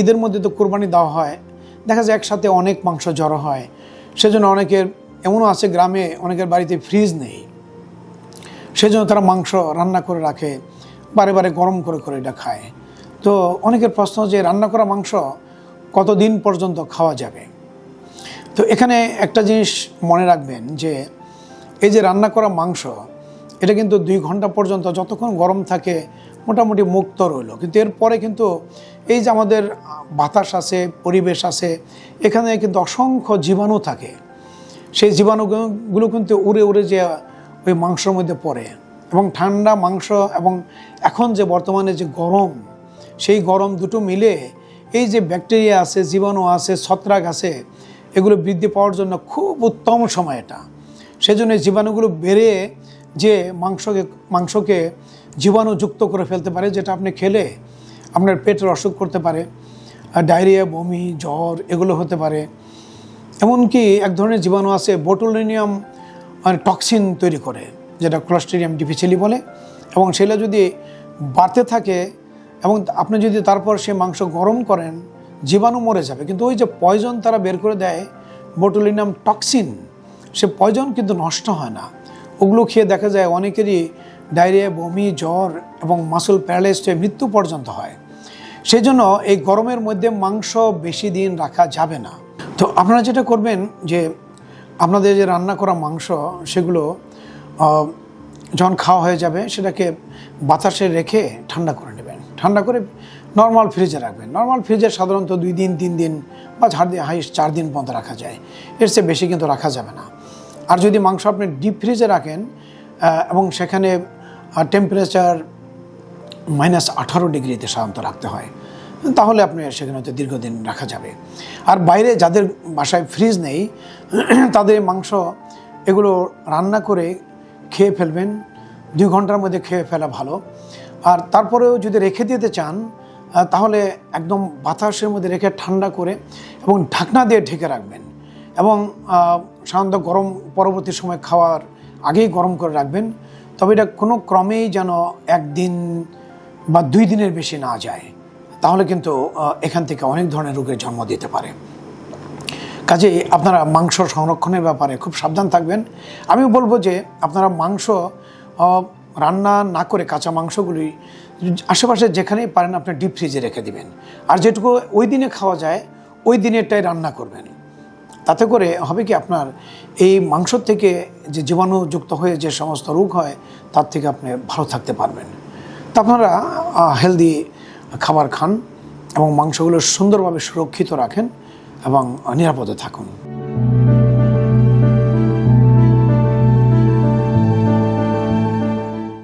ঈদের মধ্যে তো কোরবানি দেওয়া হয়, দেখা যায় একসাথে অনেক মাংস জড়ো হয়। সেজন্য অনেকের এমনও আছে গ্রামে অনেকের বাড়িতে ফ্রিজ নেই, সেজন্য তারা মাংস রান্না করে রাখে, বারে বারে গরম করে করে এটা খায়। তো অনেকের প্রশ্ন যে রান্না করা মাংস কতদিন পর্যন্ত খাওয়া যাবে। তো এখানে একটা জিনিস মনে রাখবেন যে এই যে রান্না করা মাংস, এটা কিন্তু 2 ঘন্টা পর্যন্ত যতক্ষণ গরম থাকে মোটামুটি মুক্ত রইল, কিন্তু এরপরে কিন্তু এই যে আমাদের বাতাস আছে, পরিবেশ আছে, এখানে কিন্তু অসংখ্য জীবাণু থাকে। সেই জীবাণুগুলো কিন্তু উড়ে উড়ে যে ওই মাংসের মধ্যে পড়ে, এবং ঠান্ডা মাংস এবং এখন যে বর্তমানে যে গরম, সেই গরম দুটো মিলে এই যে ব্যাকটেরিয়া আছে, জীবাণু আছে, ছত্রাক আছে, এগুলো বৃদ্ধি পাওয়ার জন্য খুব উত্তম সময় এটা। সেজন্য জীবাণুগুলো বেড়ে যে মাংসকে জীবাণুযুক্ত করে ফেলতে পারে, যেটা আপনি খেলে আপনার পেটের অসুখ করতে পারে, ডায়রিয়া, বমি, জ্বর এগুলো হতে পারে। এমনকি এক ধরনের জীবাণু আছে বোটুলিনিয়াম টক্সিন তৈরি করে, যেটা ক্লোস্ট্রিডিয়াম ডিফিসিলি বলে, এবং সেটা যদি বাড়তে থাকে এবং আপনি যদি তারপর সে মাংস গরম করেন, জীবাণু মরে যাবে, কিন্তু ওই যে পয়জন তারা বের করে দেয় বোটুলিনাম টক্সিন, সে পয়জন কিন্তু নষ্ট হয় না। ওগুলো খেয়ে দেখা যায় অনেকেরই ডায়রিয়া, বমি, জ্বর এবং মাসল প্যারালাইজড হয়ে মৃত্যু পর্যন্ত হয়। সেই জন্য এই গরমের মধ্যে মাংস বেশি দিন রাখা যাবে না। তো আপনারা যেটা করবেন যে আপনাদের যে রান্না করা মাংস, সেগুলো যখন খাওয়া হয়ে যাবে সেটাকে বাতাসে রেখে ঠান্ডা করে নেবেন। ঠান্ডা করে নর্মাল ফ্রিজে রাখবেন। নর্মাল ফ্রিজে সাধারণত 2 দিন 3 দিন বা হাইস্ট 4 দিন পর্যন্ত রাখা যায়, এর চেয়ে বেশি কিন্তু রাখা যাবে না। আর যদি মাংস আপনি ডিপ ফ্রিজে রাখেন এবং সেখানে টেম্পারেচার -18 ডিগ্রিতে সাধারণত রাখতে হয়, তাহলে আপনি সেখানে হয়তো দীর্ঘদিন রাখা যাবে। আর বাইরে যাদের বাসায় ফ্রিজ নেই, তাদের মাংস এগুলো রান্না করে খেয়ে ফেলবেন। 2 ঘন্টার মধ্যে খেয়ে ফেলা ভালো। আর তারপরেও যদি রেখে দিতে চান, তাহলে একদম বাতাসের মধ্যে রেখে ঠান্ডা করে এবং ঢাকনা দিয়ে ঢেকে রাখবেন, এবং সাধারণত গরম পরবর্তী সময় খাওয়ার আগেই গরম করে রাখবেন। তবে এটা কোনো ক্রমেই যেন 1 দিন বা 2 দিনের বেশি না যায়, তাহলে কিন্তু এখান থেকে অনেক ধরনের রোগের জন্ম দিতে পারে। কাজেই আপনারা মাংস সংরক্ষণের ব্যাপারে খুব সাবধান থাকবেন। আমি বলবো যে আপনারা মাংস রান্না না করে কাঁচা মাংসগুলি আশেপাশে যেখানেই পারেন আপনি ডিপ ফ্রিজে রেখে দিবেন, আর যেটুকু ওই দিনে খাওয়া যায় ওই দিনেরটাই রান্না করবেন। তাতে করে হবে কি, আপনার এই মাংস থেকে যে জীবাণুযুক্ত হয়ে যে সমস্ত রোগ হয় তার থেকে আপনি ভালো থাকতে পারবেন। তা আপনারা হেলদি খাবার খান এবং মাংসগুলো সুন্দরভাবে সুরক্ষিত রাখেন এবং নিরাপদে থাকুন।